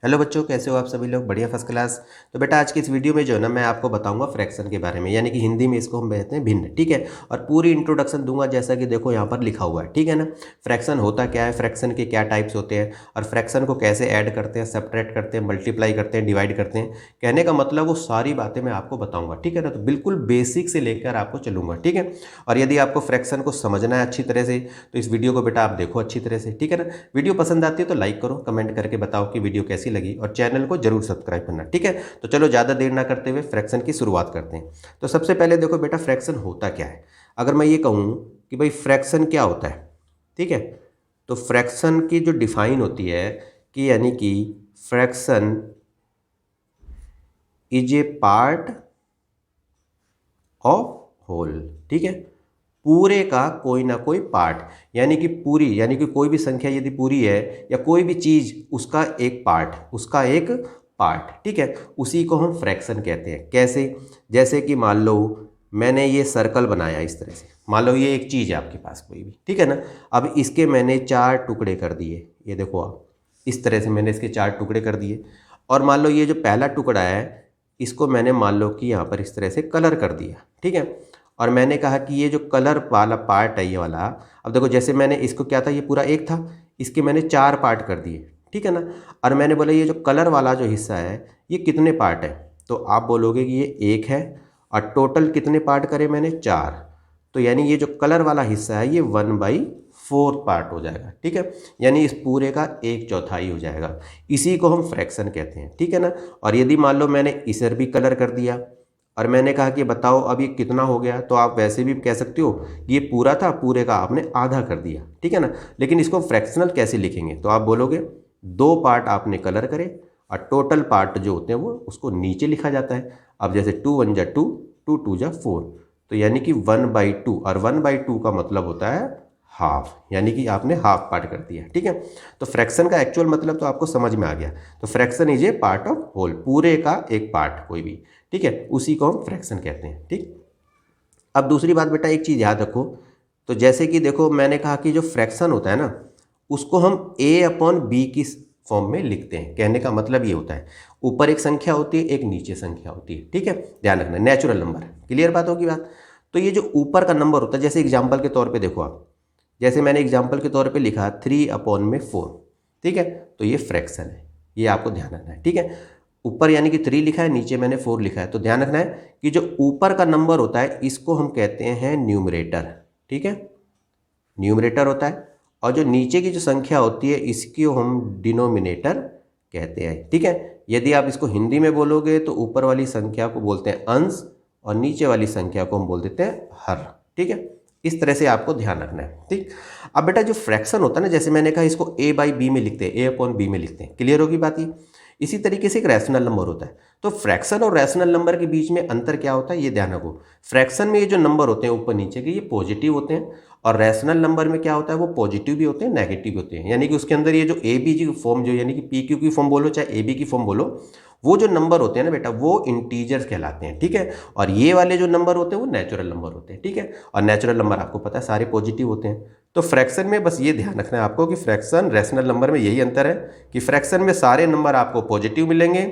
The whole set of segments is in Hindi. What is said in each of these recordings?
हेलो बच्चों, कैसे हो आप सभी लोग? बढ़िया, फर्स्ट क्लास। तो बेटा आज की इस वीडियो में जो है ना, मैं आपको बताऊंगा फ्रैक्शन के बारे में, यानी कि हिंदी में इसको हम कहते हैं भिन्न। ठीक है, और पूरी इंट्रोडक्शन दूंगा जैसा कि देखो यहाँ पर लिखा हुआ है। ठीक है ना, फ्रैक्शन होता क्या है, फ्रैक्शन के क्या टाइप्स होते हैं, और फ्रैक्शन को कैसे ऐड करते हैं, सब्ट्रैक्ट करते हैं, मल्टीप्लाई करते हैं, डिवाइड करते हैं। कहने का मतलब वो सारी बातें मैं आपको बताऊँगा। ठीक है ना, तो बिल्कुल बेसिक से लेकर आपको चलूँगा। ठीक है, और यदि आपको फ्रैक्शन को समझना है अच्छी तरह से तो इस वीडियो को बेटा आप देखो अच्छी तरह से। ठीक है ना, वीडियो पसंद आती है तो लाइक करो, कमेंट करके बताओ कि वीडियो कैसी लगी, और चैनल को जरूर सब्सक्राइब करना। ठीक है, तो चलो ज़्यादा देर ना करते हुए फ्रैक्शन की शुरुआत करते हैं। तो सबसे पहले देखो बेटा, फ्रैक्शन होता क्या है। अगर मैं ये कहूँ कि भाई फ्रैक्शन क्या होता है, ठीक है, तो फ्रैक्शन की जो डिफाइन होती है कि यानी कि fraction is a part of whole. ठीक है, पूरे का कोई ना कोई पार्ट, यानी कि पूरी, यानी कि कोई भी संख्या यदि पूरी है या कोई भी चीज़ उसका एक पार्ट, उसका एक पार्ट। ठीक है, उसी को हम फ्रैक्शन कहते हैं। कैसे? जैसे कि मान लो मैंने ये सर्कल बनाया इस तरह से, मान लो ये एक चीज़ है आपके पास कोई भी। ठीक है ना, अब इसके मैंने 4 टुकड़े कर दिए। ये देखो आप, इस तरह से मैंने इसके 4 टुकड़े कर दिए। और मान लो ये जो पहला टुकड़ा है इसको मैंने मान लो कि यहाँ पर इस तरह से कलर कर दिया। ठीक है, और मैंने कहा कि ये जो कलर वाला पार्ट है ये वाला, अब देखो जैसे मैंने इसको क्या था, ये पूरा एक था, इसके मैंने 4 पार्ट कर दिए। ठीक है ना, और मैंने बोला ये जो कलर वाला जो हिस्सा है ये कितने पार्ट है, तो आप बोलोगे कि ये एक है, और टोटल कितने पार्ट करे मैंने? 4। तो यानी ये जो कलर वाला हिस्सा है ये 1/4 पार्ट हो जाएगा। ठीक है, यानी इस पूरे का 1/4 हो जाएगा। इसी को हम फ्रैक्शन कहते हैं। ठीक है ना, और यदि मान लो मैंने इधर भी कलर कर दिया और मैंने कहा कि बताओ अब ये कितना हो गया, तो आप वैसे भी कह सकते हो ये पूरा था, पूरे का आपने आधा कर दिया। ठीक है ना, लेकिन इसको फ्रैक्शनल कैसे लिखेंगे, तो आप बोलोगे 2 पार्ट आपने कलर करे और टोटल पार्ट जो होते हैं वो उसको नीचे लिखा जाता है। अब जैसे 2 1 जा 2, 2 2 जा 4, तो यानी कि 1/2, और 1/2 का मतलब होता है हाफ, यानी कि आपने हाफ पार्ट कर दिया। ठीक है, तो फ्रैक्शन का एक्चुअल मतलब तो आपको समझ में आ गया। तो fraction is a part of whole, पूरे का एक पार्ट कोई भी। ठीक है, उसी को हम फ्रैक्शन कहते हैं। ठीक, अब दूसरी बात बेटा, एक चीज़ याद रखो, तो जैसे कि देखो मैंने कहा कि जो फ्रैक्शन होता है ना उसको हम a/b की फॉर्म में लिखते हैं। कहने का मतलब ये होता है, ऊपर एक संख्या होती है, एक नीचे संख्या होती है। ठीक है, ध्यान रखना, नेचुरल नंबर। क्लियर बात होगी बात? तो ये जो ऊपर का नंबर होता है, जैसे एग्जाम्पल के तौर पर देखो आप, जैसे मैंने एग्जाम्पल के तौर पे लिखा 3/4। ठीक है, तो ये फ्रैक्शन है, ये आपको ध्यान रखना है। ठीक है, ऊपर यानी कि 3 लिखा है, नीचे मैंने 4 लिखा है, तो ध्यान रखना है कि जो ऊपर का नंबर होता है इसको हम कहते हैं न्यूमरेटर। ठीक है, न्यूमरेटर होता है, और जो नीचे की जो संख्या होती है इसको हम डिनोमिनेटर कहते हैं। ठीक है, यदि आप इसको हिंदी में बोलोगे तो ऊपर वाली संख्या को बोलते हैं अंश, और नीचे वाली संख्या को हम बोल देते हैं हर। ठीक है, इस तरह से आपको ध्यान रखना है। ठीक, अब बेटा जो फ्रैक्शन होता है ना, जैसे मैंने कहा इसको a/b में लिखते हैं, a/b में लिखते हैं। क्लियर होगी बात ये? इसी तरीके से एक रैशनल नंबर होता है। तो फ्रैक्शन और रैशनल नंबर के बीच में अंतर क्या होता है ये ध्यान रखो। फ्रैक्शन में ये जो नंबर होते हैं ऊपर नीचे के ये पॉजिटिव होते हैं, और रैशनल नंबर में क्या होता है वो पॉजिटिव भी होते हैं, नेगेटिव भी होते हैं। यानी कि उसके अंदर ये जो ए बी की फॉर्म, जो यानी कि पी क्यू की फॉर्म बोलो चाहे ए बी की फॉर्म बोलो, वो जो नंबर होते हैं ना बेटा वो इंटीजर्स कहलाते हैं। ठीक है, और ये वाले जो नंबर होते हैं वो नेचुरल नंबर होते हैं। ठीक है, और नेचुरल नंबर आपको पता है सारे पॉजिटिव होते हैं। तो फ्रैक्शन में बस ये ध्यान रखना है आपको कि फ्रैक्शन रैशनल नंबर में यही अंतर है कि फ्रैक्शन में सारे नंबर आपको पॉजिटिव मिलेंगे,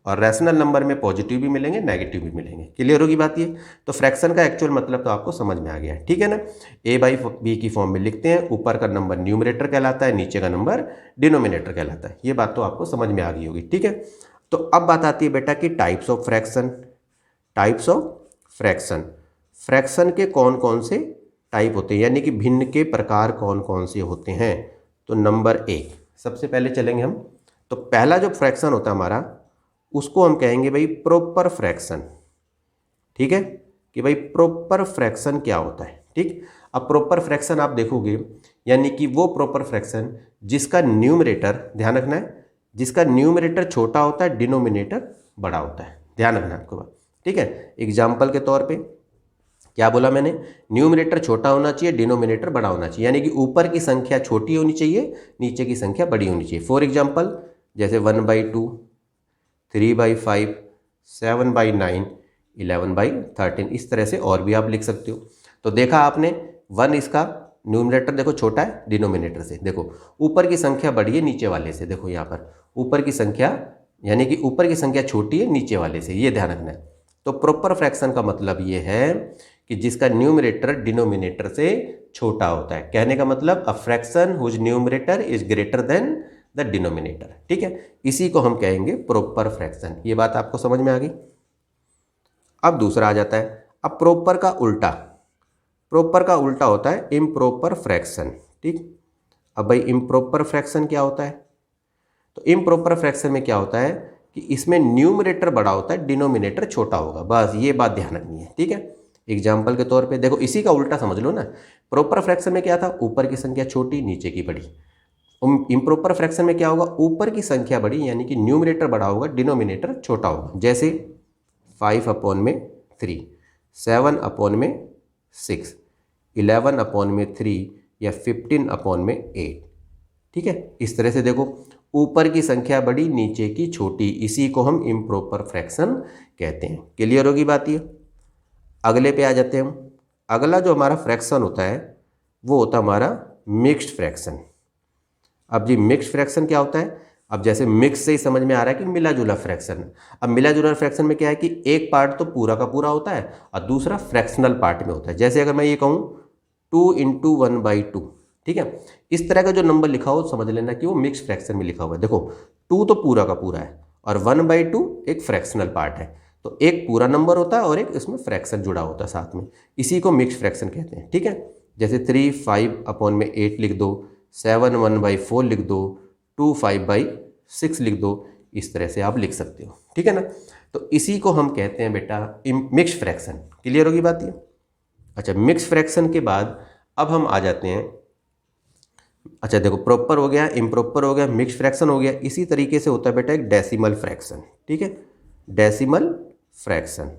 और रैशनल नंबर में पॉजिटिव भी मिलेंगे, नेगेटिव भी मिलेंगे। क्लियर होगी बात ये? तो फ्रैक्शन का एक्चुअल मतलब तो आपको समझ में आ गया है। ठीक है ना, a/b की फॉर्म में लिखते हैं, ऊपर का नंबर न्यूमरेटर कहलाता है, नीचे का नंबर डिनोमिनेटर कहलाता है। ये बात तो आपको समझ में आ गई होगी। ठीक है, तो अब बात आती है बेटा कि types of fraction. Types of fraction, fraction के कौन कौन से टाइप होते हैं, यानी कि भिन्न के प्रकार कौन कौन से होते हैं। तो नंबर 1 सबसे पहले चलेंगे हम। तो पहला जो फ्रैक्शन होता है हमारा उसको हम कहेंगे भाई प्रॉपर फ्रैक्शन। ठीक है, कि भाई प्रॉपर फ्रैक्शन क्या होता है। ठीक, अब प्रॉपर फ्रैक्शन आप देखोगे यानी कि वो प्रॉपर फ्रैक्शन जिसका न्यूमरेटर, ध्यान रखना है, जिसका न्यूमरेटर छोटा होता है, डिनोमिनेटर बड़ा होता है। ध्यान रखना आपको बात। ठीक है, एग्जाम्पल के तौर पे क्या बोला मैंने, न्यूमरेटर छोटा होना चाहिए, डिनोमिनेटर बड़ा होना चाहिए, यानी कि ऊपर की संख्या छोटी होनी चाहिए, नीचे की संख्या बड़ी होनी चाहिए। फॉर एग्जाम्पल जैसे 1/2, 3/5, 7/9, 11/13, इस तरह से और भी आप लिख सकते हो। तो देखा आपने, 1 इसका न्यूमरेटर देखो छोटा है डिनोमिनेटर से, देखो ऊपर की संख्या बड़ी है नीचे वाले से, देखो यहाँ पर ऊपर की संख्या यानी कि ऊपर की संख्या छोटी है नीचे वाले से, ये ध्यान रखना है। तो प्रॉपर फ्रैक्शन का मतलब ये है कि जिसका न्यूमरेटर डिनोमिनेटर से छोटा होता है। कहने का मतलब a fraction whose numerator is greater than the denominator, ठीक है, इसी को हम कहेंगे प्रॉपर फ्रैक्शन। ये बात आपको समझ में आ गई। अब दूसरा आ जाता है, अब प्रॉपर का उल्टा, प्रॉपर का उल्टा होता है इम्प्रॉपर फ्रैक्शन, ठीक। अब भाई इम्प्रॉपर फ्रैक्शन क्या होता है? तो इम्प्रॉपर फ्रैक्शन में क्या होता है कि इसमें न्यूमरेटर बड़ा होता है, डिनोमिनेटर छोटा होगा, बस ये बात ध्यान रखनी है, ठीक है। एग्जाम्पल के तौर पे देखो, इसी का उल्टा समझ लो ना। प्रॉपर फ्रैक्शन में क्या था, ऊपर की संख्या छोटी नीचे की बड़ी। इम्प्रॉपर फ्रैक्शन में क्या होगा, ऊपर की संख्या बड़ी यानी कि न्यूमरेटर बड़ा होगा, डिनोमिनेटर छोटा होगा। जैसे 5/3, 7/6, 11/3 या 15/8, ठीक है। इस तरह से देखो, ऊपर की संख्या बड़ी नीचे की छोटी, इसी को हम इम्प्रॉपर फ्रैक्शन कहते हैं। क्लियर होगी बात ये। अगले पे आ जाते हैं हम। अगला जो हमारा फ्रैक्शन होता है वो होता है हमारा मिक्स्ड फ्रैक्शन। अब जी मिक्स्ड फ्रैक्शन क्या होता है? अब जैसे मिक्स से ही समझ में आ रहा है कि मिला जुला फ्रैक्शन। अब मिला जुला फ्रैक्शन में क्या है कि एक पार्ट तो पूरा का पूरा होता है और दूसरा फ्रैक्शनल पार्ट में होता है। जैसे अगर मैं ये कहूँ 2 × 1/2, ठीक है, इस तरह का जो नंबर लिखा हो समझ लेना कि वो मिक्स फ्रैक्शन में लिखा हुआ है। देखो 2 तो पूरा का पूरा है और 1/2 एक फ्रैक्शनल पार्ट है, तो एक पूरा नंबर होता है और एक इसमें फ्रैक्शन जुड़ा होता है साथ में, इसी को मिक्स फ्रैक्शन कहते हैं, ठीक है। जैसे 3 5/8 लिख दो, 7 1/4 लिख दो, 2 5/6 लिख दो, इस तरह से आप लिख सकते हो, ठीक है ना। तो इसी को हम कहते हैं बेटा मिक्स फ्रैक्शन। क्लियर होगी बात ये। अच्छा, मिक्स फ्रैक्शन के बाद अब हम आ जाते हैं, अच्छा देखो प्रॉपर हो गया, इम्प्रॉपर हो गया, मिक्स फ्रैक्शन हो गया, इसी तरीके से होता है बेटा एक डेसिमल फ्रैक्शन, ठीक है, डेसिमल फ्रैक्शन।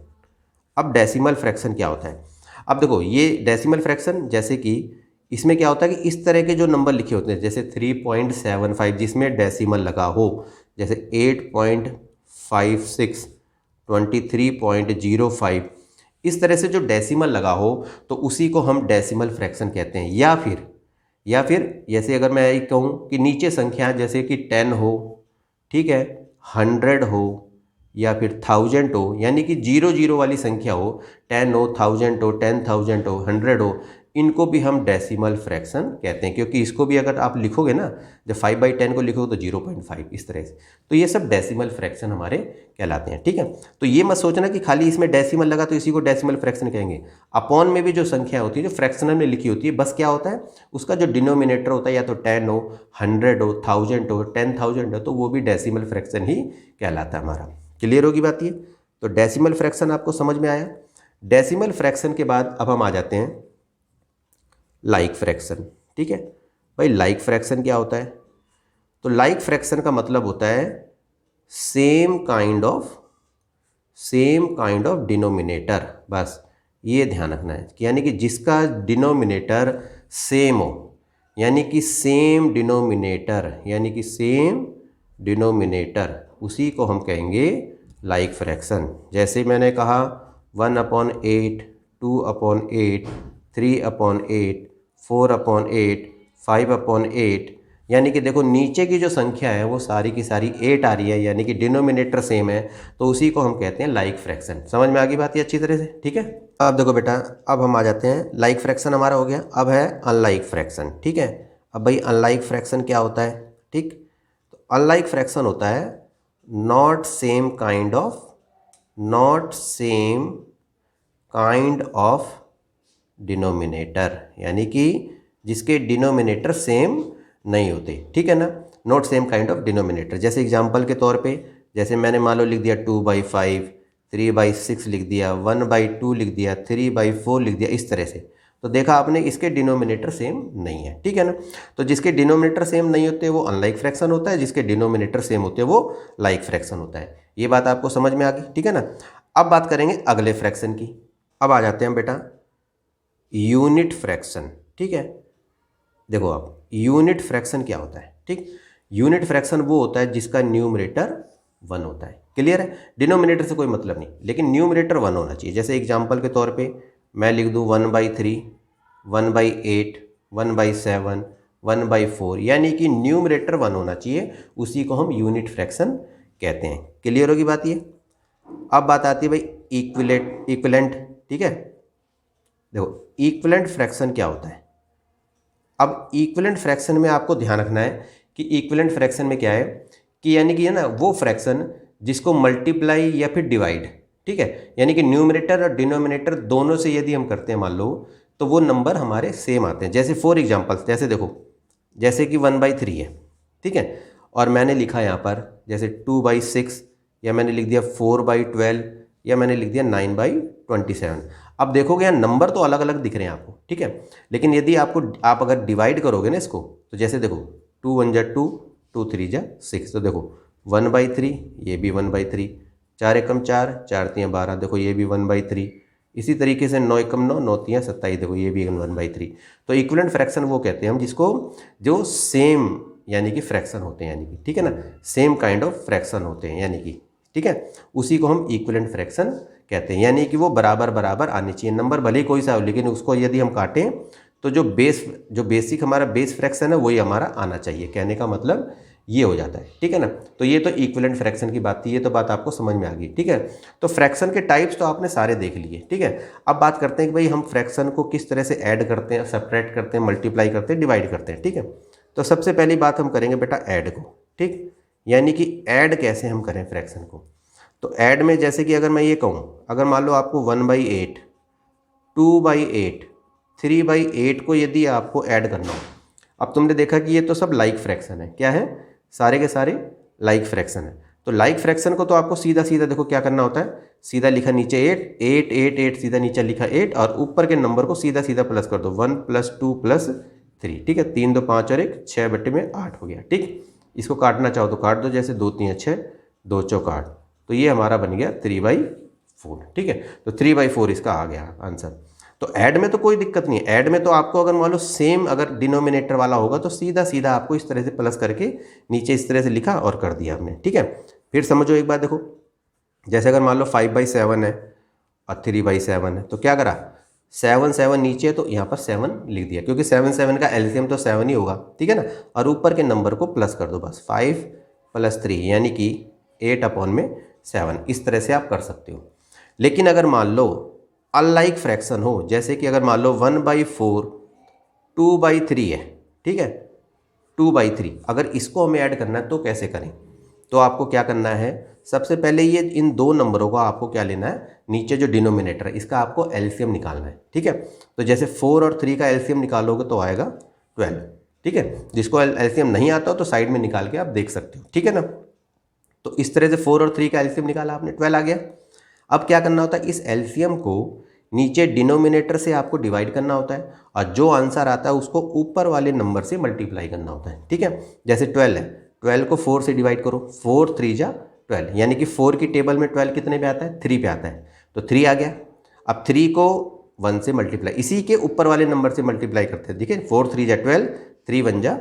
अब डेसिमल फ्रैक्शन क्या होता है? अब देखो ये डेसिमल फ्रैक्शन, जैसे कि इसमें क्या होता है कि इस तरह के जो नंबर लिखे होते हैं, जैसे 3.75 जिसमें डेसिमल लगा हो, जैसे 8.56, 23.05, इस तरह से जो डेसिमल लगा हो तो उसी को हम डेसिमल फ्रैक्शन कहते हैं। या फिर जैसे अगर मैं कहूँ कि नीचे संख्या जैसे कि 10 हो, ठीक है, 100 हो या फिर 1000 हो, यानी कि 0 वाली संख्या हो, 10 हो, 1000 हो, 10,000 हो, 100 हो, इनको भी हम डेसिमल फ्रैक्शन कहते हैं। क्योंकि इसको भी अगर आप लिखोगे ना, जब 5/10 को लिखोगे तो 0.5 इस तरह से, तो ये सब डेसिमल फ्रैक्शन हमारे कहलाते हैं, ठीक है। तो ये मत सोचना कि खाली इसमें डेसिमल लगा तो इसी को डेसिमल फ्रैक्शन कहेंगे। अपॉन में भी जो संख्या होती है, जो फ्रैक्शनल में लिखी होती है, बस क्या होता है उसका जो डिनोमिनेटर होता है, या तो 10 हो, 100 हो, 1000 हो, 10,000 हो, तो वो भी डेसिमल फ्रैक्शन ही कहलाता है हमारा। क्लियर होगी बात ये। तो डेसिमल फ्रैक्शन आपको समझ में आया। डेसिमल फ्रैक्शन के बाद अब हम आ जाते हैं लाइक फ्रैक्शन, ठीक है। भाई लाइक फ्रैक्शन क्या होता है? तो लाइक फ्रैक्शन का मतलब होता है सेम काइंड ऑफ डिनोमिनेटर। बस ये ध्यान रखना है कि यानी कि जिसका डिनोमिनेटर सेम हो, यानी कि सेम डिनोमिनेटर, उसी को हम कहेंगे लाइक फ्रैक्शन। जैसे मैंने कहा 1/8, 2/8, 3/8, 4/8, 5/8, यानी कि देखो नीचे की जो संख्या है वो सारी की सारी 8 आ रही है, यानी कि डिनोमिनेटर सेम है, तो उसी को हम कहते हैं लाइक फ्रैक्शन। समझ में आ गई बात ये अच्छी तरह से, ठीक है। अब देखो बेटा, अब हम आ जाते हैं, लाइक फ्रैक्शन हमारा हो गया, अब है अनलाइक फ्रैक्शन, ठीक है। अब भाई अनलाइक फ्रैक्शन क्या होता है? ठीक, तो अनलाइक फ्रैक्शन होता है not same kind of denominator, यानी कि जिसके डिनोमिनेटर सेम नहीं होते, ठीक है ना, not same kind of denominator. जैसे एग्जांपल के तौर पे, जैसे मैंने मान लो लिख दिया 2/5, 3/6 लिख दिया, 1/2 लिख दिया, 3/4 लिख दिया, इस तरह से, तो देखा आपने इसके डिनोमिनेटर सेम नहीं है, ठीक है ना। तो जिसके डिनोमिनेटर सेम नहीं होते वो अनलाइक फ्रैक्शन होता है, जिसके डिनोमिनेटर सेम होते हैं वो लाइक फ्रैक्शन होता है। ये बात आपको समझ में आ गई, ठीक है ना। अब बात करेंगे अगले फ्रैक्शन की। अब आ जाते हैं बेटा यूनिट फ्रैक्शन, ठीक है। देखो अब यूनिट फ्रैक्शन क्या होता है, ठीक। यूनिट फ्रैक्शन वो होता है जिसका न्यूमरेटर 1 होता है। क्लियर है, डिनोमिनेटर से कोई मतलब नहीं, लेकिन न्यूमरेटर 1 होना चाहिए। जैसे एग्जांपल के तौर पे मैं लिख दूँ 1/3, 1/8, 1/7, 1/4, यानी कि न्यूमरेटर 1 होना चाहिए, उसी को हम यूनिट फ्रैक्शन कहते हैं। क्लियर होगी बात ये। अब बात आती है भाई इक्विलेंट। ठीक है, देखो इक्विलेंट फ्रैक्शन क्या होता है। अब इक्विलेंट फ्रैक्शन में आपको ध्यान रखना है कि इक्विलेंट फ्रैक्शन में क्या है कि यानी कि है ना वो फ्रैक्शन जिसको मल्टीप्लाई या फिर डिवाइड, ठीक है, यानी कि न्यूमरेटर और डिनोमिनेटर दोनों से यदि हम करते हैं मान लो, तो वो नंबर हमारे सेम आते हैं। जैसे फॉर एग्जांपल, जैसे देखो, जैसे कि 1/3 है, ठीक है, और मैंने लिखा यहाँ पर जैसे 2/6, या मैंने लिख दिया 4/12, या मैंने लिख दिया 9/27। अब देखोगे यहाँ नंबर तो अलग अलग दिख रहे हैं आपको, ठीक है, लेकिन यदि आप अगर डिवाइड करोगे ना इसको, तो जैसे देखो 2 1 2, 2 3 6, तो देखो 1/3, ये भी 1/3, 4 एकम 4, 4 3 12, देखो ये भी 1/3, इसी तरीके से 9 एकम 9, 9 3 27, देखो ये भी 1/3। तो इक्विवेलेंट फ्रैक्शन वो कहते हैं हम जिसको जो सेम यानी कि फ्रैक्शन होते हैं, यानी कि ठीक है ना, सेम काइंड ऑफ फ्रैक्शन होते हैं, यानी कि ठीक है, उसी को हम इक्विवेलेंट फ्रैक्शन कहते हैं। यानी कि वो बराबर बराबर आने चाहिए, नंबर भले ही कोई सा हो, लेकिन उसको यदि हम काटें तो जो बेसिक हमारा बेस फ्रैक्शन है वही हमारा आना चाहिए। कहने का मतलब ये हो जाता है, ठीक है ना। तो ये तो इक्विवेलेंट फ्रैक्शन की बात थी, ये तो बात आपको समझ में आ गई, ठीक है। तो फ्रैक्शन के टाइप्स तो आपने सारे देख लिए, ठीक है। अब बात करते हैं कि भाई हम फ्रैक्शन को किस तरह से ऐड करते हैं, सेपरेट करते हैं, मल्टीप्लाई करते हैं, डिवाइड करते हैं, ठीक है। तो सबसे पहली बात हम करेंगे बेटा ऐड को, ठीक, यानी कि ऐड कैसे हम करें फ्रैक्शन को। तो ऐड में जैसे कि अगर मैं ये कहूँ, अगर मान लो आपको 1/8, 2/8, 3/8 को यदि आपको ऐड करना हो, अब तुमने देखा कि ये तो सब लाइक फ्रैक्शन है, क्या है, सारे के सारे लाइक फ्रैक्शन है। तो लाइक फ्रैक्शन को तो आपको सीधा सीधा देखो क्या करना होता है, सीधा लिखा नीचे 8 8 8 8, सीधा नीचे लिखा 8, और ऊपर के नंबर को सीधा सीधा प्लस कर दो, 1 + 2 + 3, ठीक है, 3 2 5 और 1 6/8 हो गया, ठीक। इसको काटना चाहो तो काट दो, जैसे 2 3 6, 2 चौक 8, तो ये हमारा बन गया 3/4, ठीक है। तो 3/4 इसका आ गया आंसर। तो ऐड में तो कोई दिक्कत नहीं है, ऐड में तो आपको अगर मान लो सेम अगर डिनोमिनेटर वाला होगा तो सीधा सीधा आपको इस तरह से प्लस करके नीचे इस तरह से लिखा और कर दिया हमने, ठीक है। फिर समझो एक बात, देखो जैसे अगर मान लो 5/7 है और 3/7 है, तो क्या करा, 7 7 नीचे है तो यहाँ पर 7 लिख दिया, क्योंकि 7 7 का एलसीएम तो 7 ही होगा, ठीक है ना। और ऊपर के नंबर को प्लस कर दो बस, 5 + 3 यानी कि 8/7, इस तरह से आप कर सकते हो। लेकिन अगर मान लो अनलाइक फ्रैक्शन हो, जैसे कि अगर मान लो 1/4 2/3 है, ठीक है, 2/3, अगर इसको हमें ऐड करना है तो कैसे करें। तो आपको क्या करना है, सबसे पहले ये इन दो नंबरों को आपको क्या लेना है, नीचे जो डिनोमिनेटर है इसका आपको एलसीएम निकालना है, ठीक है। तो जैसे 4 और 3 का एलसीएम निकालोगे तो आएगा 12, ठीक है। जिसको एलसीएम नहीं आता हो तो साइड में निकाल के आप देख सकते हो, ठीक है ना। तो इस तरह से 4 और 3 का एलसीएम निकाला आपने, 12 आ गया। अब क्या करना होता है, इस एलसीएम को नीचे डिनोमिनेटर से आपको डिवाइड करना होता है, और जो आंसर आता है उसको ऊपर वाले नंबर से मल्टीप्लाई करना होता है, ठीक है। जैसे 12 है, 12 को 4 से डिवाइड करो, 4 3 12, यानी कि 4 की टेबल में 12 कितने पे आता है, 3 पे आता है, तो 3 आ गया। अब 3 को 1 से मल्टीप्लाई, इसी के ऊपर वाले नंबर से मल्टीप्लाई करते हैं, देखिए 4 3 12, 3 1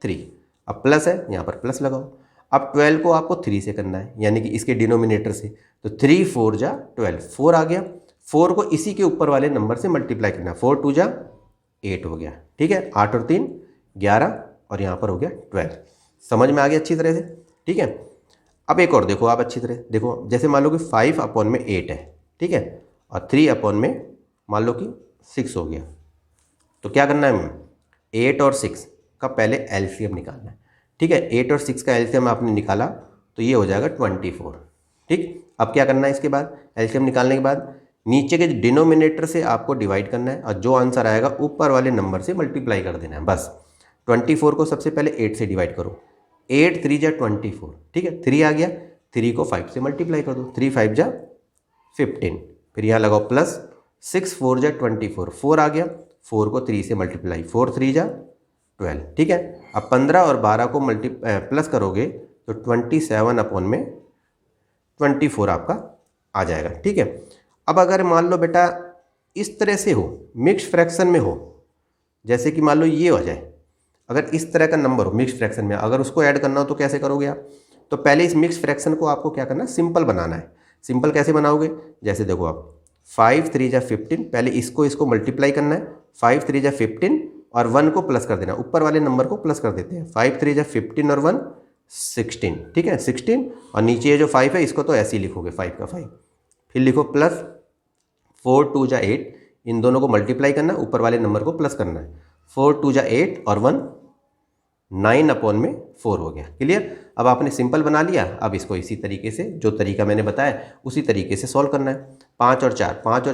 3, अब प्लस है यहाँ पर प्लस लगाओ। अब 12 को आपको 3 से करना है, यानी कि इसके डिनोमिनेटर से, तो 3 4 12, 4 आ गया। 4 को इसी के ऊपर वाले नंबर से मल्टीप्लाई करना, 4 2 8 हो गया, ठीक है, 8 और 3 11, और यहाँ पर हो गया 12। समझ में आ गया अच्छी तरह से, ठीक है। अब एक और देखो आप अच्छी तरह देखो, जैसे मान लो कि 5/8 है, ठीक है, और 3/में मान लो कि 6 हो गया, तो क्या करना है हमें, 8 और 6 का पहले एलसीएम निकालना है, ठीक है। 8 और 6 का एलसीएम आपने निकाला तो ये हो जाएगा 24, ठीक। अब क्या करना है, इसके बाद एलसीएम निकालने के बाद नीचे के डिनोमिनेटर से आपको डिवाइड करना है, और जो आंसर आएगा ऊपर वाले नंबर से मल्टीप्लाई कर देना है बस। 24 को सबसे पहले 8 से डिवाइड करो, 8 3 24, ठीक है, 3 आ गया, 3 को 5 से मल्टीप्लाई कर दो, 3 5 15, फिर यहाँ लगाओ प्लस, 6 4 24, 4 आ गया, 4 को 3 से मल्टीप्लाई, 4 3 12, ठीक है। अब 15 और 12 को प्लस करोगे तो 27/24 आपका आ जाएगा, ठीक है। अब अगर मान लो बेटा इस तरह से हो, मिक्स फ्रैक्शन में हो, जैसे कि मान लो ये हो जाए, अगर इस तरह का नंबर हो मिक्स फ्रैक्शन में, अगर उसको ऐड करना हो तो कैसे करोगे आप। तो पहले इस मिक्स फ्रैक्शन को आपको क्या करना है, सिंपल बनाना है। सिंपल कैसे बनाओगे, जैसे देखो आप 5 3 15, पहले इसको मल्टीप्लाई करना है, 5 3 15, और 1 को प्लस कर देना, ऊपर वाले नंबर को प्लस कर देते हैं। 5 3 जा 15 और 1 16, ठीक है 16, और नीचे ये जो 5 है इसको तो ऐसे ही लिखोगे 5 का 5, फिर लिखो प्लस 4 2 जा 8, इन दोनों को मल्टीप्लाई करना, ऊपर वाले नंबर को प्लस करना है। 4 2 जा 8 और 1 9/4 हो गया। क्लियर। अब आपने सिंपल बना लिया। अब इसको इसी तरीके से, जो तरीका मैंने बताया उसी तरीके से सॉल्व करना है। 5 और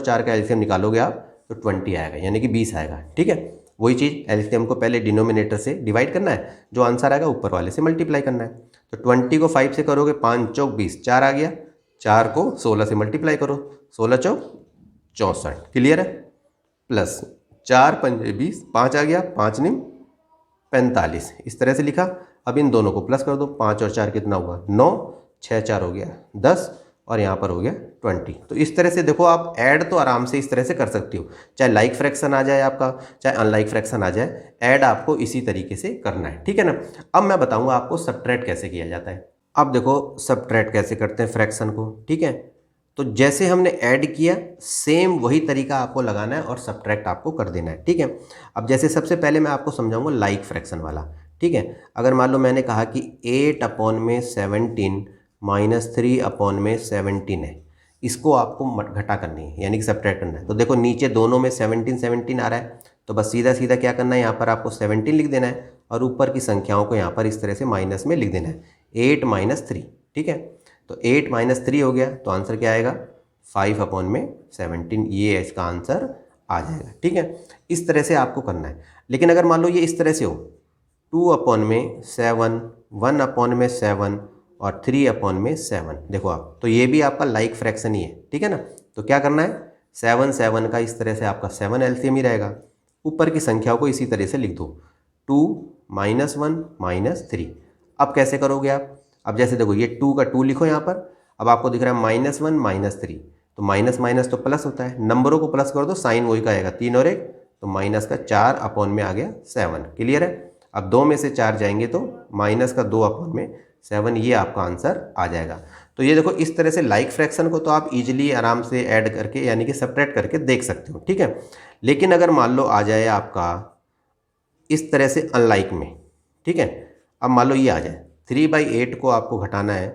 4 का एलसीएम निकालोगे आप तो 20 आएगा, यानी कि 20 आएगा। ठीक है, वही चीज़ एलसीएम को पहले डिनोमिनेटर से डिवाइड करना है, जो आंसर आएगा ऊपर वाले से मल्टीप्लाई करना है। तो 20 को 5 से करोगे 5 चौक 20, 4 आ गया। 4 को 16 से मल्टीप्लाई करो, 16 चौक 64। क्लियर है। प्लस 4 पंजे 20, 5 आ गया, 5 निम 45, इस तरह से लिखा। अब इन दोनों को प्लस कर दो, 5 और 4 कितना हुआ 9, 6 4 हो गया 10, और यहाँ पर हो गया 20। तो इस तरह से देखो, आप ऐड तो आराम से इस तरह से कर सकती हो, चाहे लाइक फ्रैक्शन आ जाए आपका, चाहे अनलाइक फ्रैक्शन आ जाए, ऐड आपको इसी तरीके से करना है। ठीक है ना। अब मैं बताऊंगा आपको सबट्रैक्ट कैसे किया जाता है। अब देखो सबट्रैक्ट कैसे करते हैं फ्रैक्शन को। ठीक है, तो जैसे हमने ऐड किया सेम वही तरीका आपको लगाना है और सबट्रैक्ट आपको कर देना है। ठीक है। अब जैसे सबसे पहले मैं आपको समझाऊंगा लाइक फ्रैक्शन वाला। ठीक है, अगर मान लो मैंने कहा कि 8/17 माइनस 3/17 है, इसको आपको घटा करनी है, यानी कि सबट्रैक्ट करना है। तो देखो नीचे दोनों में 17 आ रहा है, तो बस सीधा सीधा क्या करना है, यहाँ पर आपको 17 लिख देना है, और ऊपर की संख्याओं को यहाँ पर इस तरह से माइनस में लिख देना है, 8 - 3। ठीक है, तो 8 - 3 हो गया, तो आंसर क्या आएगा 5/17, ये इसका आंसर आ जाएगा। ठीक है, इस तरह से आपको करना है। लेकिन अगर मान लो ये इस तरह से हो, 2/7, 1/7 और 3/7, देखो आप, तो ये भी आपका लाइक फ्रैक्शन ही है। ठीक है ना। तो क्या करना है, 7 7 का इस तरह से आपका 7 एलसीएम ही रहेगा, ऊपर की संख्याओं को इसी तरह से लिख दो, 2 - 1 - 3। अब कैसे करोगे आप, अब जैसे देखो ये 2 का 2 लिखो यहाँ पर, अब आपको दिख रहा है -1 - 3, तो माइनस माइनस तो प्लस होता है, नंबरों को प्लस कर दो, साइन वही का आएगा, 3 और 1, तो माइनस का 4 आ गया 7। क्लियर है। अब 2 में से 4 जाएंगे तो माइनस का 2/7, ये आपका आंसर आ जाएगा। तो ये देखो, इस तरह से लाइक फ्रैक्शन को तो आप इजीली आराम से ऐड करके, यानी कि सबट्रैक्ट करके देख सकते हो। ठीक है, लेकिन अगर मान लो आ जाए आपका इस तरह से अनलाइक में, ठीक है, अब मान लो ये आ जाए 3/8 को आपको घटाना है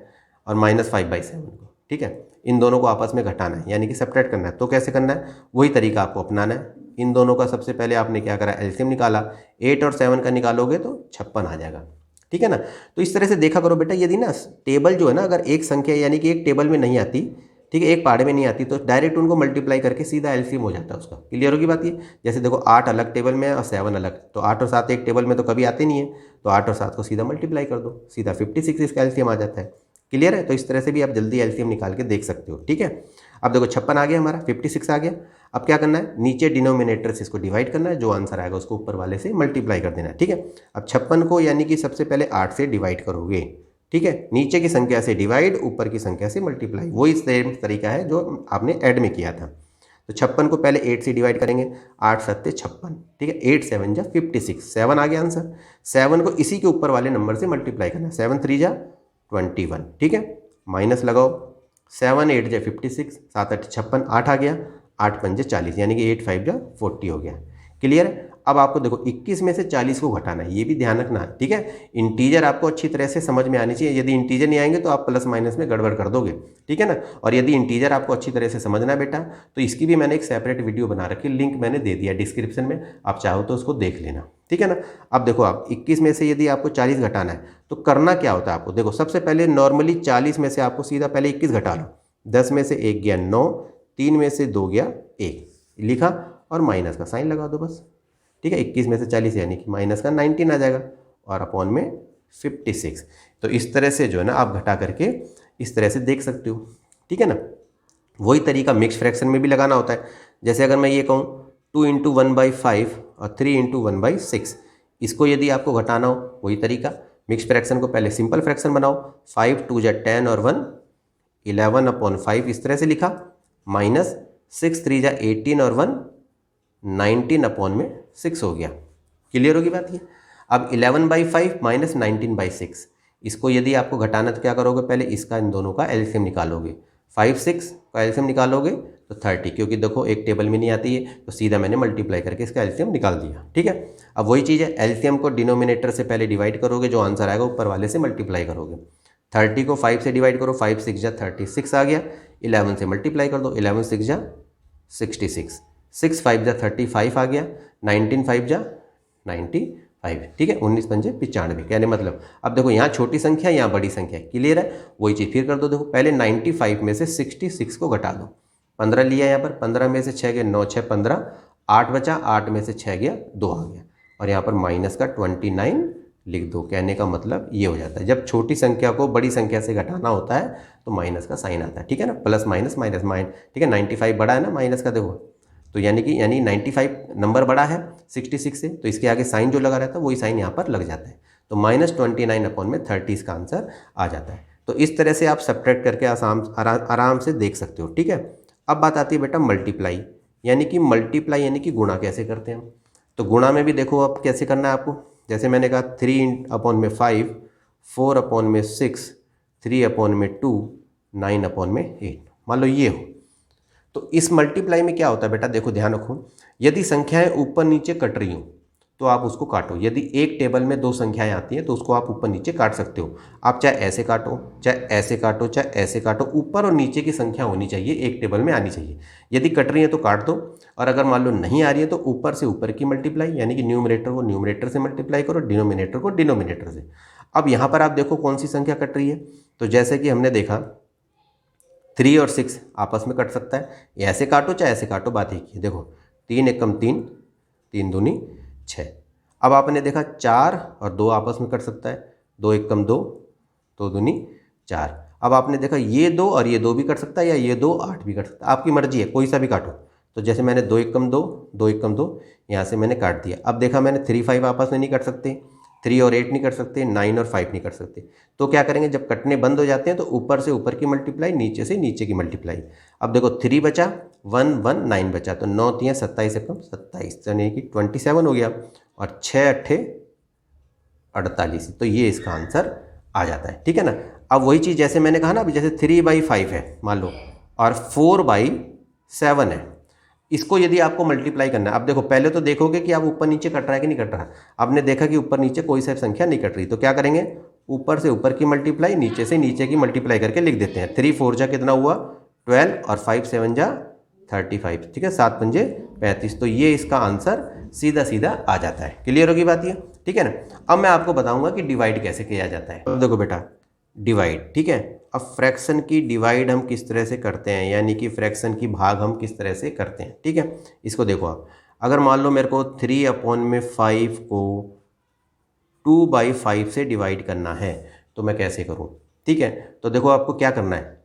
और -5/7 को। ठीक है, इन दोनों को आपस में घटाना है, यानी कि सबट्रैक्ट करना है। तो कैसे करना है, वही तरीका आपको अपनाना है। इन दोनों का सबसे पहले आपने क्या करा, एलसीएम निकाला, 8 और 7 का निकालोगे तो 56 आ जाएगा। ठीक है ना। तो इस तरह से देखा करो बेटा, यदि ना टेबल जो है ना, अगर एक संख्या यानी कि एक टेबल में नहीं आती, ठीक है, एक पहाड़े में नहीं आती, तो डायरेक्ट उनको मल्टीप्लाई करके सीधा एलसीएम हो जाता है उसका। क्लियर होगी बात ये। जैसे देखो 8 अलग टेबल में है और 7 अलग, तो 8 और 7 एक टेबल में तो कभी आते नहीं है, तो 8 और 7 को सीधा मल्टीप्लाई कर दो, सीधा 56 इसका एलसीएम आ जाता है। क्लियर है। तो इस तरह से भी आप जल्दी एलसीएम निकाल के देख सकते हो। ठीक है, अब देखो 56 आ गया हमारा, 56 आ गया। अब क्या करना है, नीचे डिनोमिनेटर से इसको डिवाइड करना है, जो आंसर आएगा उसको ऊपर वाले से मल्टीप्लाई कर देना है। ठीक है, अब 56 को यानी कि सबसे पहले 8 से डिवाइड करोगे। ठीक है, नीचे की संख्या से डिवाइड, ऊपर की संख्या से मल्टीप्लाई, वही सेम तरीका है जो आपने ऐड में किया था। तो 56 को पहले 8 से डिवाइड करेंगे, 8 7 56। ठीक है, 8 7 जा 56, 7 आ गया आंसर। 7 को इसी के ऊपर वाले नंबर से मल्टीप्लाई करना है, 7 3 जा 21। ठीक है, माइनस लगाओ, 7 8 जा 56, 7 8 56, 8 आ गया, 8 5 40, यानी कि 8 5 जा 40 हो गया। क्लियर है। अब आपको देखो 21 में से 40 को घटाना है, ये भी ध्यान रखना है। ठीक है, इंटीजर आपको अच्छी तरह से समझ में आनी चाहिए, यदि इंटीजर नहीं आएंगे तो आप प्लस माइनस में गड़बड़ कर दोगे। ठीक है ना। और यदि इंटीजर आपको अच्छी तरह से समझना है बेटा, तो इसकी भी मैंने एक सेपरेट वीडियो बना रखी है, लिंक मैंने दे दिया डिस्क्रिप्शन में, आप चाहो तो उसको देख लेना। ठीक है ना। अब देखो, आप 21 में से यदि आपको 40 घटाना है तो करना क्या होता है आपको, देखो सबसे पहले नॉर्मली 40 में से आपको सीधा पहले 21 घटा लो, 10 में से 1 गया 9, 3 में से 2 गया 1, लिखा और माइनस का साइन लगा दो बस। ठीक है, 21 में से 40 यानी कि माइनस का 19 आ जाएगा, और अपॉन में 56। तो इस तरह से जो है ना आप घटा करके इस तरह से देख सकते हो। ठीक है ना। वही तरीका मिक्स फ्रैक्शन में भी लगाना होता है। जैसे अगर मैं ये कहूँ 2 × 1/5 और 3 × 1/6, इसको यदि आपको घटाना हो, वही तरीका, मिक्स फ्रैक्शन को पहले सिंपल फ्रैक्शन बनाओ, 5 2 जा 10 और 1 11/5, इस तरह से लिखा, माइनस 6 3 जा 18 और 1 19/6 हो गया। क्लियर होगी बात ये। अब 11/5 माइनस 19/6, इसको यदि आपको घटाना तो क्या करोगे, पहले इसका इन दोनों का एलसीएम निकालोगे, 5 6 का एलसीएम निकालोगे तो 30, क्योंकि देखो एक टेबल में नहीं आती है तो सीधा मैंने मल्टीप्लाई करके इसका एलसीएम निकाल दिया। ठीक है, अब वही चीज़ है, एलसीएम को डिनोमिनेटर से पहले डिवाइड करोगे, जो आंसर आएगा ऊपर वाले से मल्टीप्लाई करोगे। 30 को 5 से डिवाइड करो, 5 6 जा 36 आ गया। 11 से मल्टीप्लाई कर दो, 11 6 जा 66, 6 5 जा 35 आ गया। 19 5 जा 95। ठीक है, 19 पंजे 95। कहने मतलब अब देखो यहाँ छोटी संख्या यहाँ बड़ी संख्या, क्लियर है। वही चीज़ फिर कर दो, देखो पहले 95 में से 66 को घटा दो। 15 लिया यहाँ पर, 15 में से 6 गए 9 6 15, 8 बचा, 8 में से 6 गया 2 आ गया, और यहाँ पर माइनस का 29 लिख दो। कहने का मतलब ये हो जाता है, जब छोटी संख्या को बड़ी संख्या से घटाना होता है तो माइनस का साइन आता है। ठीक है ना, प्लस माइनस माइनस माइन। ठीक है, 95 बड़ा है ना माइनस का, देखो तो यानी 95 नंबर बड़ा है 66 से, तो इसके आगे साइन जो लगा रहता है वही साइन यहाँ पर लग जाता है। तो -29/30 इसका आंसर आ जाता है। तो इस तरह से आप सब्ट्रैक्ट करके आराम से देख सकते हो। ठीक है, अब बात आती है बेटा मल्टीप्लाई, यानी कि गुणा कैसे करते हैं। तो गुणा में भी देखो अब कैसे करना है आपको। जैसे मैंने कहा 3/5, 4/6, 3/2, 9/8, मान लो ये हो। तो इस मल्टीप्लाई में क्या होता है बेटा, देखो ध्यान रखो, यदि संख्याएं ऊपर नीचे कट रही हो तो आप उसको काटो। यदि एक टेबल में 2 संख्याएं आती हैं तो उसको आप ऊपर नीचे काट सकते हो। आप चाहे ऐसे काटो, चाहे ऐसे काटो, चाहे ऐसे काटो, ऊपर और नीचे की संख्या होनी चाहिए, एक टेबल में आनी चाहिए। यदि कट रही है तो काट दो, और अगर मान लो नहीं आ रही है तो ऊपर से ऊपर की मल्टीप्लाई, यानी कि न्यूमरेटर को न्यूमरेटर से मल्टीप्लाई करो, डिनोमिनेटर को डिनोमिनेटर से। अब यहाँ पर आप देखो कौन सी संख्या कट रही है। तो जैसे कि हमने देखा 3 और 6 आपस में कट सकता है, ऐसे काटो चाहे ऐसे काटो, बात एक ही है। देखो 3 एकम 3, 3 दूनी 6। अब आपने देखा 4 और 2 आपस में कट सकता है, 2 एकम 2, 2 दूनी 4। अब आपने देखा ये 2 और ये 2 भी कट सकता है, या ये 2 8 भी कट सकता है, आपकी मर्जी है, कोई सा भी काटो। तो जैसे मैंने 2 एकम 2, 2 एकम 2 यहाँ से मैंने काट दिया। अब देखा मैंने 3 5 आपस में नहीं कट सकते, 3 और 8 नहीं कर सकते, 9 और 5 नहीं कर सकते। तो क्या करेंगे, जब कटने बंद हो जाते हैं तो ऊपर से ऊपर की मल्टीप्लाई, नीचे से नीचे की मल्टीप्लाई। अब देखो 3 बचा, 1 1 9 बचा, तो 9 3 27 एकम 27, यानी कि 27 हो गया, और 6 8 48, तो ये इसका आंसर आ जाता है। ठीक है ना। अब वही चीज़ जैसे मैंने कहा ना अभी, जैसे 3/5 है मान लो, और 4/7 है, इसको यदि आपको मल्टीप्लाई करना है। अब देखो पहले तो देखोगे कि आप ऊपर नीचे कट रहा है कि नहीं कट रहा। आपने देखा कि ऊपर नीचे कोई सी संख्या नहीं कट रही, तो क्या करेंगे, ऊपर से ऊपर की मल्टीप्लाई, नीचे से नीचे की मल्टीप्लाई करके लिख देते हैं। 3 4 जा कितना हुआ 12, और 5 7 जा 35। ठीक है, 7 पंजे 35, तो ये इसका आंसर सीधा सीधा आ जाता है। क्लियर होगी बात ये। ठीक है ना। अब मैं आपको बताऊंगा कि डिवाइड कैसे किया जाता है। अब देखो बेटा डिवाइड, ठीक है, अब फ्रैक्शन की डिवाइड हम किस तरह से करते हैं, यानी कि फ्रैक्शन की भाग हम किस तरह से करते हैं। ठीक है, इसको देखो आप, अगर मान लो मेरे को 3/5 को 2/5 से डिवाइड करना है तो मैं कैसे करूं। ठीक है, तो देखो आपको क्या करना है,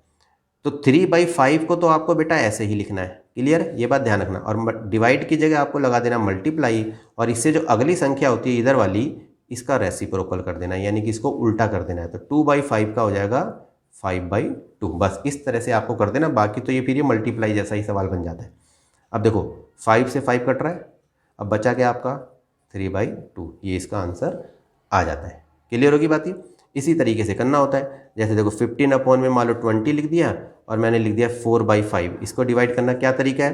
तो 3/5 को तो आपको बेटा ऐसे ही लिखना है। क्लियर है, ये बात ध्यान रखना। और डिवाइड की जगह आपको लगा देना मल्टीप्लाई, और इससे जो अगली संख्या होती है इधर वाली, इसका रेसिप्रोकल कर देना है, यानी कि इसको उल्टा कर देना है। तो 2/5 का हो जाएगा 5/2। बस इस तरह से आपको कर देना, बाकी तो ये फिर ये मल्टीप्लाई जैसा ही सवाल बन जाता है। अब देखो 5 से 5 कट रहा है, अब बचा क्या आपका 3/2, ये इसका आंसर आ जाता है। क्लियर होगी बात ये। इसी तरीके से करना होता है। जैसे देखो 15 में मान लो 20 लिख दिया, और मैंने लिख दिया 4/5। इसको डिवाइड करना क्या तरीका है,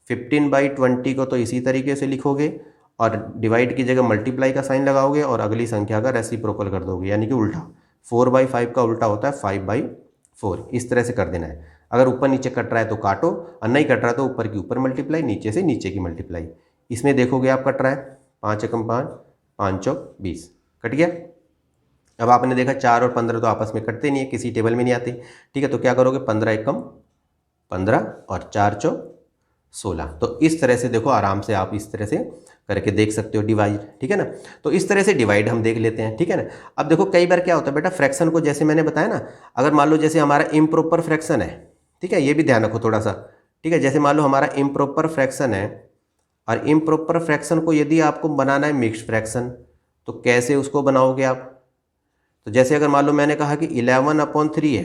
15/20 को तो इसी तरीके से लिखोगे, और डिवाइड की जगह मल्टीप्लाई का साइन लगाओगे, और अगली संख्या का रेसिप्रोकल कर दोगे, यानी कि उल्टा। 4/5 का उल्टा होता है 5/4। इस तरह से कर देना है। अगर ऊपर नीचे कट रहा है तो काटो, और नहीं कट रहा तो ऊपर की ऊपर मल्टीप्लाई, नीचे से नीचे की मल्टीप्लाई। इसमें देखोगे आप कट रहा है 5 एकम 5, 5 चौक 20, कट गया। अब आपने देखा 4 और 15 तो आपस में कटते नहीं है, किसी टेबल में नहीं आते। ठीक है, तो क्या करोगे 15 एकम 15, और 4 चौक 16। तो इस तरह से देखो आराम से आप इस तरह से करके देख सकते हो डिवाइड। ठीक है ना, तो इस तरह से डिवाइड हम देख लेते हैं। ठीक है ना। अब देखो कई बार क्या होता है बेटा, फ्रैक्शन को जैसे मैंने बताया ना, अगर मान लो जैसे हमारा इम्प्रॉपर फ्रैक्शन है, ठीक है, ये भी ध्यान रखो थोड़ा सा। ठीक है, जैसे मान लो हमारा इम्प्रॉपर फ्रैक्शन है, और इम्प्रॉपर फ्रैक्शन को यदि आपको बनाना है मिक्स्ड फ्रैक्शन, तो कैसे उसको बनाओगे आप। तो जैसे अगर मान लो मैंने कहा कि 11/3 है,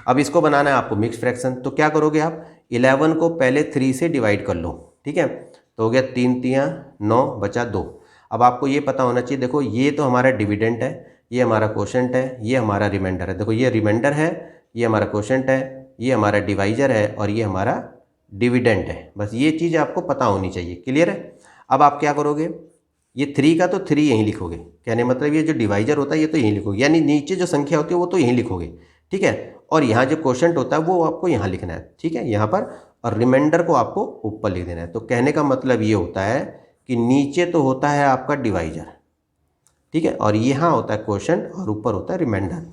अब इसको बनाना है आपको मिक्स फ्रैक्शन, तो क्या करोगे आप 11 को पहले 3 से डिवाइड कर लो। ठीक है, तो हो गया 3 3 9, बचा 2। अब आपको ये पता होना चाहिए, देखो ये तो हमारा डिविडेंट है, ये हमारा कोशेंट है, ये हमारा रिमाइंडर है। देखो ये रिमाइंडर है, ये हमारा कोशेंट है, ये हमारा डिवाइजर है, और ये हमारा डिविडेंड है। बस ये चीज़ आपको पता होनी चाहिए। क्लियर है? अब आप क्या करोगे, ये 3 का तो 3 यहीं लिखोगे, कहने मतलब ये जो डिवाइजर होता है ये तो यहीं लिखोगे, यानी नीचे जो संख्या होती है वो तो यहीं लिखोगे, ठीक है। और यहाँ जो क्वोशंट होता है वो आपको यहाँ लिखना है, ठीक है, यहाँ पर, और रिमाइंडर को आपको ऊपर लिख देना है। तो कहने का मतलब ये होता है कि नीचे तो होता है आपका डिवाइजर, ठीक है, और यहाँ होता है क्वोशंट और ऊपर होता है रिमाइंडर।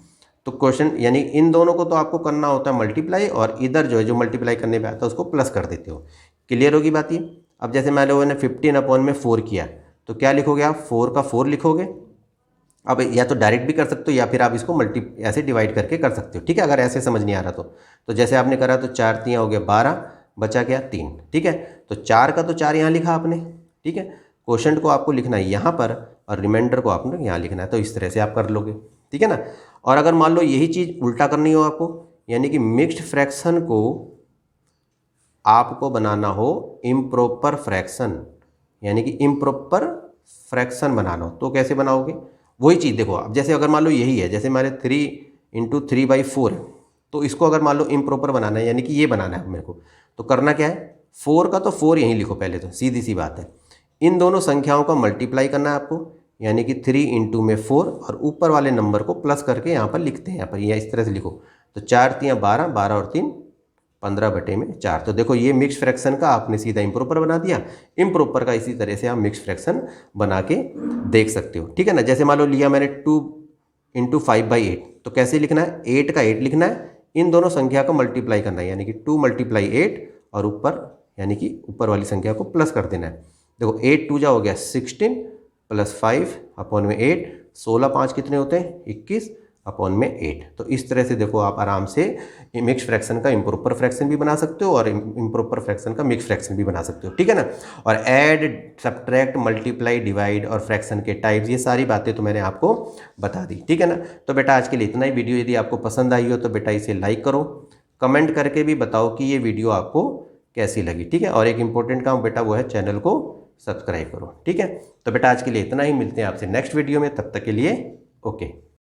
तो क्वोशंट यानी इन दोनों को तो आपको करना होता है मल्टीप्लाई, और इधर जो है जो मल्टीप्लाई करने पे आता है उसको प्लस कर देते हो। क्लियर होगी बात ये? अब जैसे मान लो मैंने 15/4 किया, तो क्या लिखोगे आप, 4 का 4 लिखोगे। अब या तो डायरेक्ट भी कर सकते हो या फिर आप इसको ऐसे डिवाइड करके कर सकते हो, ठीक है, अगर ऐसे समझ नहीं आ रहा तो जैसे आपने करा तो 4 3 हो गया 12, बचा क्या 3, ठीक है। तो 4 का तो 4 यहाँ लिखा आपने, ठीक है, क्वोशंट को आपको लिखना है यहाँ पर और रिमाइंडर को आपने यहाँ लिखना है। तो इस तरह से आप कर लोगे, ठीक है ना। और अगर मान लो यही चीज़ उल्टा करनी हो आपको, यानी कि मिक्स्ड फ्रैक्शन को आपको बनाना हो इम्प्रॉपर फ्रैक्शन, यानी कि इम्प्रॉपर फ्रैक्शन बनाना हो, तो कैसे बनाओगे? वही चीज़ देखो, अब जैसे अगर मान लो यही है, जैसे हमारे 3 × 3/4 है, तो इसको अगर मान लो इम्प्रॉपर बनाना है, यानी कि ये बनाना है मेरे को, तो करना क्या है, 4 का तो 4 यहीं लिखो पहले, तो सीधी सी बात है। इन दोनों संख्याओं का मल्टीप्लाई करना है आपको, यानी कि 3 × 4 और ऊपर वाले नंबर को प्लस करके यहाँ पर लिखते हैं, यहाँ पर या इस तरह से लिखो। तो 4 3 12, 12 और 3 15/4। तो देखो ये मिक्स फ्रैक्शन का आपने सीधा इम्प्रॉपर बना दिया। इम्प्रॉपर का इसी तरह से आप मिक्स फ्रैक्शन बना के देख सकते हो, ठीक है ना। जैसे मान लो लिया मैंने 2 × 5/8, तो कैसे लिखना है, 8 का 8 लिखना है, इन दोनों संख्या को मल्टीप्लाई करना है, यानी कि 2 × 8 और ऊपर यानी कि ऊपर वाली संख्या को प्लस कर देना है। देखो 8 2 हो गया 16 + 5/8, 16 5 कितने होते हैं 21/8। तो इस तरह से देखो आप आराम से मिक्स फ्रैक्शन का इम्प्रॉपर फ्रैक्शन भी बना सकते हो और इम्प्रॉपर फ्रैक्शन का मिक्स फ्रैक्शन भी बना सकते हो, ठीक है ना। और ऐड, सब्ट्रैक्ट, मल्टीप्लाई, डिवाइड और फ्रैक्शन के टाइप्स, ये सारी बातें तो मैंने आपको बता दी, ठीक है ना। तो बेटा आज के लिए इतना ही। वीडियो यदि आपको पसंद आई हो तो बेटा इसे लाइक करो, कमेंट करके भी बताओ कि ये वीडियो आपको कैसी लगी, ठीक है। और एक इंपॉर्टेंट काम बेटा वो है, चैनल को सब्सक्राइब करो, ठीक है। तो बेटा आज के लिए इतना ही, मिलते हैं आपसे नेक्स्ट वीडियो में, तब तक के लिए ओके।